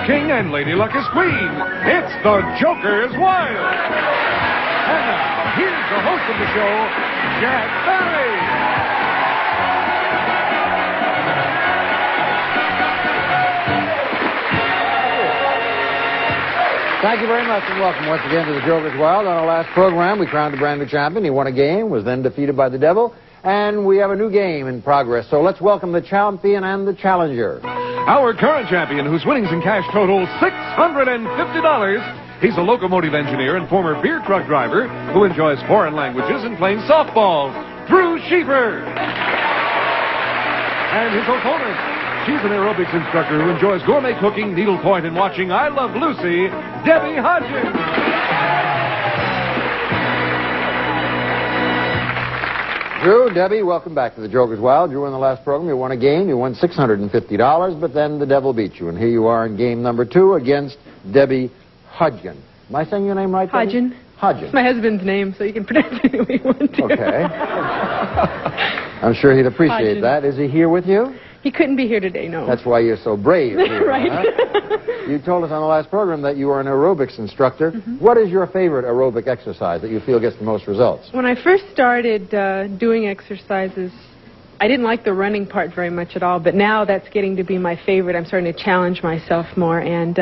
king and Lady Luck is queen. It's the Joker's Wild. And now, here's the host of the show, Jack Barry. Thank you very much, and welcome once again to the Joker's Wild. On our last program, we crowned a brand new champion. He won a game, was then defeated by the devil, and we have a new game in progress. So let's welcome the champion and the challenger. Our current champion, whose winnings in cash total $650. He's a locomotive engineer and former beer truck driver who enjoys foreign languages and playing softball, Drew Sheeper. And his opponent, she's an aerobics instructor who enjoys gourmet cooking, needlepoint, and watching I Love Lucy, Debbie Hodgins. Drew, Debbie, welcome back to the Joker's Wild. You won the last program. You won a game. You won $650, but then the devil beat you. And here you are in game number 2 against Debbie Hodgin. Am I saying your name right, Debbie? Hodgin. Hodgin. It's my husband's name, so you can pronounce it any way you want to. Okay. I'm sure he'd appreciate Hodgin. that. Is he here with you? He couldn't be here today, no. That's why you're so brave here, Right. huh? You told us on the last program that you are an aerobics instructor. What is your favorite aerobic exercise that you feel gets the most results? When I first started doing exercises, I didn't like the running part very much at all, but now that's getting to be my favorite. I'm starting to challenge myself more, and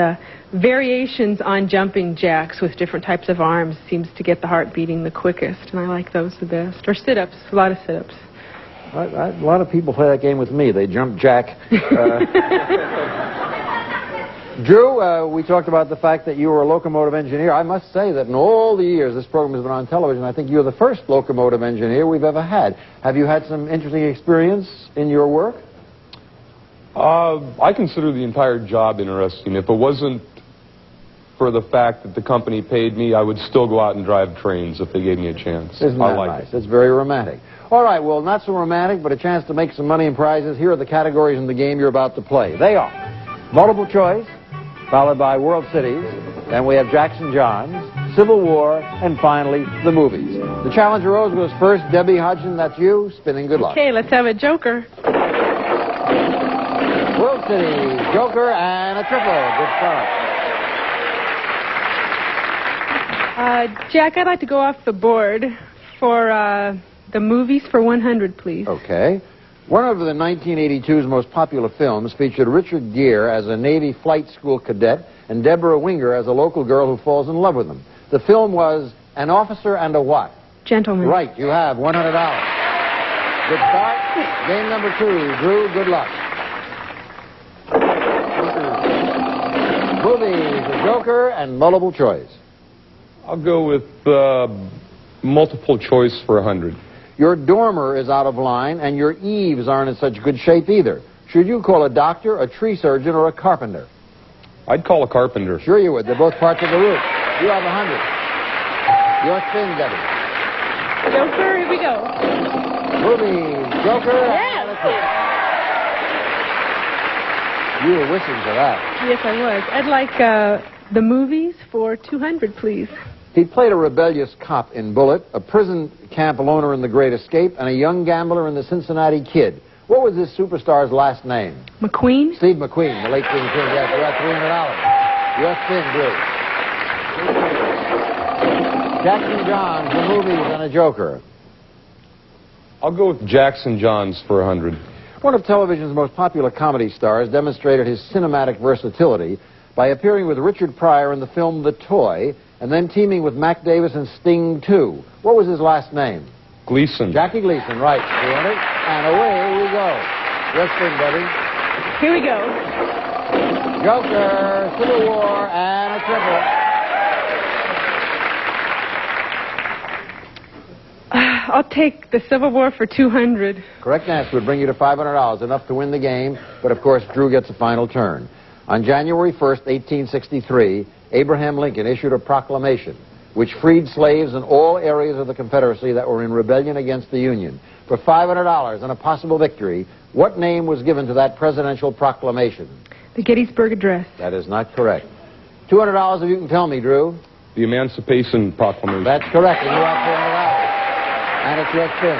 variations on jumping jacks with different types of arms seems to get the heart beating the quickest, and I like those the best. Or sit-ups, a lot of sit-ups. A lot of people play that game with me. They jump jack. Drew, we talked about the fact that you were a locomotive engineer. I must say that in all the years this program has been on television, I think you're the first locomotive engineer we've ever had. Have you had some interesting experience in your work? I consider the entire job interesting. If it wasn't for the fact that the company paid me, I would still go out and drive trains if they gave me a chance. Isn't that nice? It's very romantic. All right, well, not so romantic, but a chance to make some money and prizes. Here are the categories in the game you're about to play. They are multiple choice, followed by World Cities, then we have Jackson Johns, Civil War, and finally, the movies. The challenger rose goes first. Debbie Hodgin, that's you. Spinning, good luck. Okay, let's have a joker. World Cities, joker, and a triple. Good start. Jack, I'd like to go off the board for the movies for 100, please. Okay. One of the 1982's most popular films featured Richard Gere as a Navy flight school cadet and Deborah Winger as a local girl who falls in love with him. The film was An Officer and a What? Gentleman. Right, you have $100. Good start. Game number 2. Drew, good luck. Movies, the joker, and multiple choice. I'll go with multiple choice for 100. Your dormer is out of line, and your eaves aren't in such good shape either. Should you call a doctor, a tree surgeon, or a carpenter? I'd call a carpenter. Sure you would. They're both parts of the roof. You have 100. Your spin, Debbie. Joker, here we go. Movies, joker, and a triple. You were wishing for that. Yes, I was. I'd like the movies for 200, please. He played a rebellious cop in Bullet, a prison camp loner in The Great Escape, and a young gambler in The Cincinnati Kid. What was this superstar's last name? McQueen? Steve McQueen, the late King King. Yes, you got $300. Your spin, Drew. Jackson Johns, the movies, and a joker. I'll go with Jackson Johns for 100. One of television's most popular comedy stars demonstrated his cinematic versatility by appearing with Richard Pryor in the film The Toy, and then teaming with Mac Davis in Sting 2. What was his last name? Gleason. Jackie Gleason, right. 200. And away we go. Your spin, Debbie. Here we go. Joker, Civil War, and a triple. I'll take the Civil War for 200. Correct answer would bring you to $500, enough to win the game, but of course Drew gets a final turn. On January 1st, 1863, Abraham Lincoln issued a proclamation which freed slaves in all areas of the Confederacy that were in rebellion against the Union. For $500 and a possible victory, what name was given to that presidential proclamation? The Gettysburg Address. That is not correct. $200 if you can tell me, Drew. The Emancipation Proclamation. That's correct, and you have $400. And it's your spin.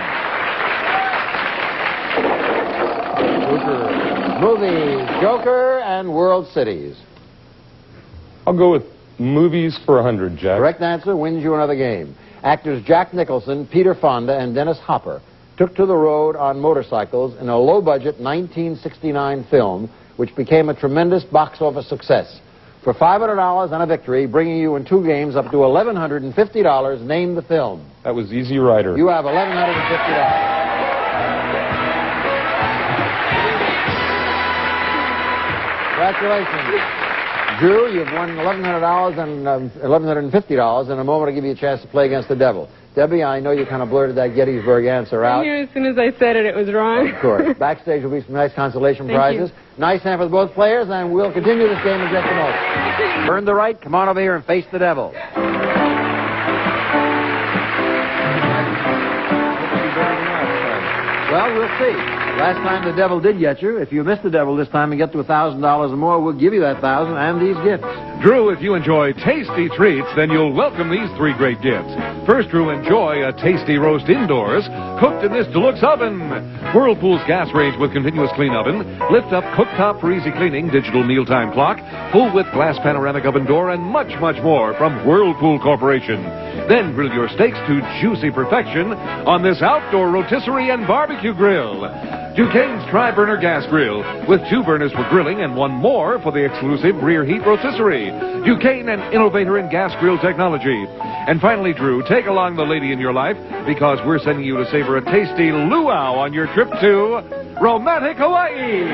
Joker. Movies, Joker, and World Cities. I'll go with movies for 100, Jack. Correct answer wins you another game. Actors Jack Nicholson, Peter Fonda, and Dennis Hopper took to the road on motorcycles in a low-budget 1969 film, which became a tremendous box office success. For $500 and a victory, bringing you in 2 games up to $1,150, name the film. That was Easy Rider. You have $1,150. Congratulations. Drew, you've won $1,100 and $1,150. In a moment, I'll give you a chance to play against the devil. Debbie, I know you kind of blurted that Gettysburg answer out. I knew as soon as I said it, it was wrong. Of course. Backstage will be some nice consolation Thank prizes. you. Nice hand for both players, and we'll continue this game in just a moment. Earn the right. Come on over here and face the devil. Well, we'll see. Last time the devil did get you. If you miss the devil this time and get to $1,000 or more, we'll give you that $1,000 and these gifts. Drew, if you enjoy tasty treats, then you'll welcome these 3 great gifts. First, Drew, enjoy a tasty roast indoors, cooked in this deluxe oven. Whirlpool's gas range with continuous clean oven, lift-up cooktop for easy cleaning, digital mealtime clock, full-width glass panoramic oven door, and much, much more from Whirlpool Corporation. Then grill your steaks to juicy perfection on this outdoor rotisserie and barbecue grill. Duquesne's Tri-Burner Gas Grill, with 2 burners for grilling and 1 more for the exclusive rear heat rotisserie. Duquesne, an innovator in gas grill technology. And finally, Drew, take along the lady in your life, because we're sending you to savor a tasty luau on your trip to romantic Hawaii.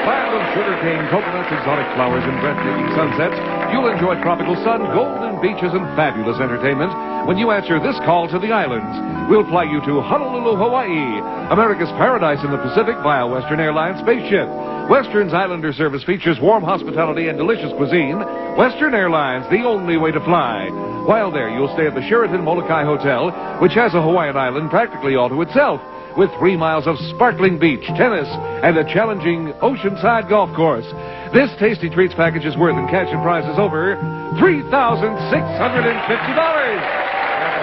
Land of sugarcane, coconuts, exotic flowers, and breathtaking sunsets, you'll enjoy tropical sun, golden beaches, and fabulous entertainment when you answer this call to the islands. We'll fly you to Honolulu, Hawaii, America's paradise in the Pacific via Western Airlines spaceship. Western's Islander service features warm hospitality and delicious cuisine. Western Airlines, the only way to fly. While there, you'll stay at the Sheraton Molokai Hotel, which has a Hawaiian island practically all to itself, with 3 miles of sparkling beach, tennis, and a challenging oceanside golf course. This Tasty Treats package is worth in cash and prizes over $3,650.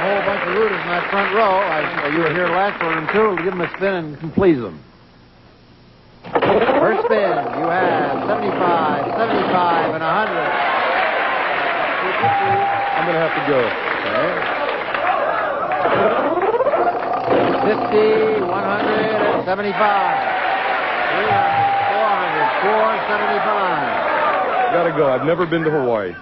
A whole bunch of rooters in that front row. You were here last for them, too. Give them a spin and please them. First spin, you have 75, 75, and 100. I'm going to have to go. Okay. 50, 175, 300, 400, 475. Gotta go. I've never been to Hawaii.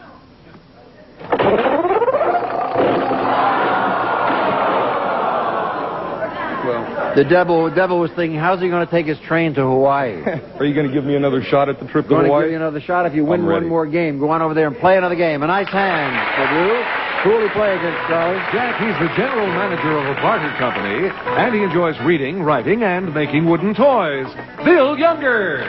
The devil was thinking, how's he going to take his train to Hawaii? Are you going to give me another shot at the trip to Going to Hawaii? give you another shot if you win I'm ready. 1 more game. Go on over there and play another game. A nice hand for Drew. Coolly play against Charlie. Jack, he's the general manager of a barter company, and he enjoys reading, writing, and making wooden toys. Bill Younger.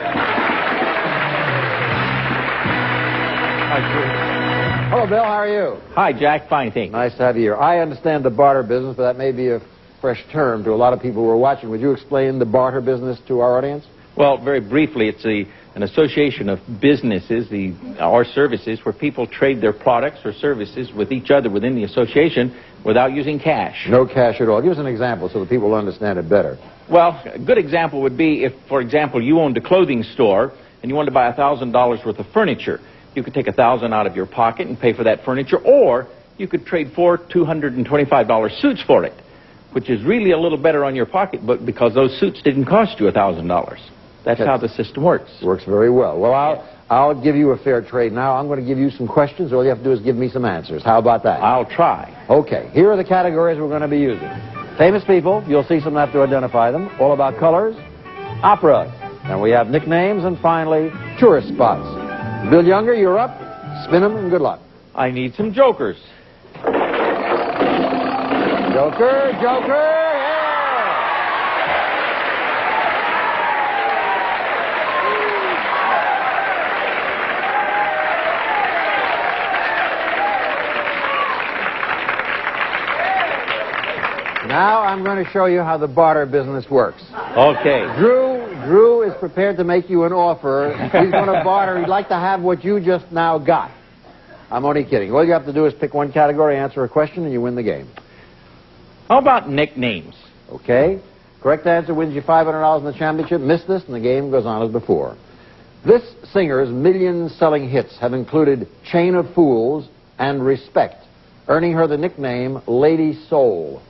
Hello, Bill. How are you? Hi, Jack. Fine, thanks. Nice to have you here. I understand the barter business, but that may be a fresh term to a lot of people who are watching. Would you explain the barter business to our audience? Well, very briefly, it's an association of businesses, our services, where people trade their products or services with each other within the association without using cash. No cash at all. Give us an example so that people will understand it better. Well, a good example would be if, for example, you owned a clothing store and you wanted to buy $1,000 worth of furniture. You could take $1,000 out of your pocket and pay for that furniture, or you could trade 4 $225 suits for it, which is really a little better on your pocketbook because those suits didn't cost you $1,000. That's how the system works. Works very well. Well, I'll give you a fair trade now. I'm going to give you some questions. All you have to do is give me some answers. How about that? I'll try. Okay. Here are the categories we're going to be using. Famous people. You'll see some have to identify them. All about colors. Opera. And we have nicknames. And finally, tourist spots. Bill Younger, you're up. Spin them and good luck. I need some jokers. Joker, Joker, yeah! Now I'm going to show you how the barter business works. Okay. Drew is prepared to make you an offer. He's going to barter. He'd like to have what you just now got. I'm only kidding. All you have to do is pick one category, answer a question, and you win the game. How about nicknames? Okay. Correct answer wins you $500 in the championship. Miss this, and the game goes on as before. This singer's million-selling hits have included Chain of Fools and Respect, earning her the nickname Lady Soul.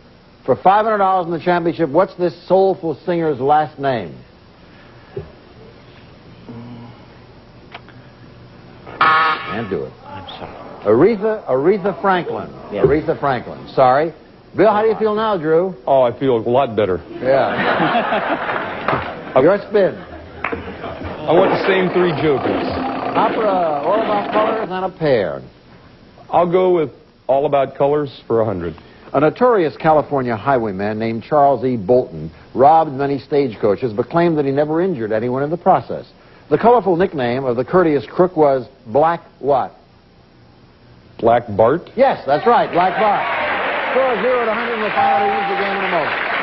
For $500 in the championship, what's this soulful singer's last name? Can't do it. I'm sorry. Aretha Franklin. Yes. Aretha Franklin. Sorry. Bill, how do you feel now, Drew? Oh, I feel a lot better. Yeah. Your spin. I want the same three jokers. Opera, All About Colors, and a pair. I'll go with All About Colors for 100. A notorious California highwayman named Charles E. Bolton robbed many stagecoaches but claimed that he never injured anyone in the process. The colorful nickname of the courteous crook was Black what? Black Bart? Yes, that's right, Black Bart. Score 0 to 100 in the final. We'll begin in a moment.